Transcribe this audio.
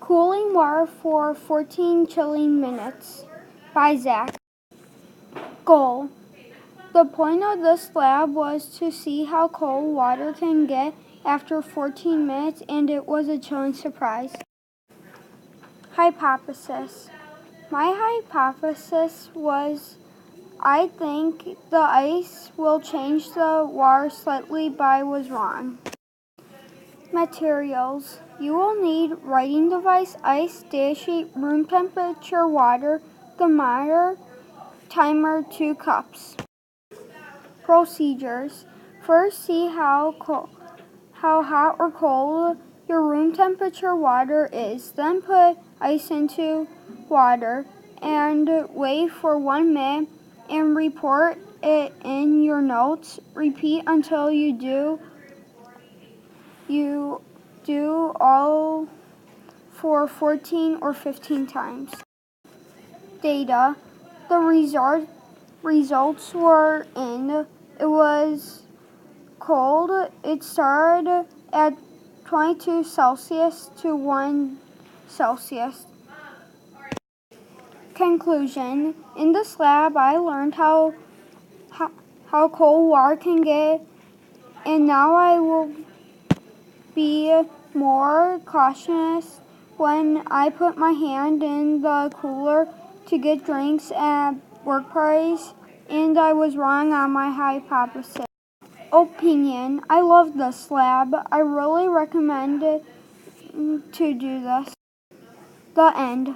Cooling water for 14 chilling minutes by Zach. Goal. The point of this lab was to see how cold water can get after 14 minutes, and it was a chilling surprise. Hypothesis. My hypothesis was I think the ice will change the water slightly, but I was wrong. Materials. You will need writing device, ice, data sheet, room temperature water, thermometer, timer, 2 cups. Procedures. First, see how hot or cold your room temperature water is. Then put ice into water and wait for 1 minute and report it in your notes. Repeat until you do all for 14 or 15 times. Data. The results were in. It was cold. It started at 22 Celsius to 1 Celsius. Conclusion. In this lab, I learned how cold water can get, and now I will be more cautious when I put my hand in the cooler to get drinks at work parties, and I was wrong on my hypothesis. Opinion. I love this lab. I really recommend it to do this. The end.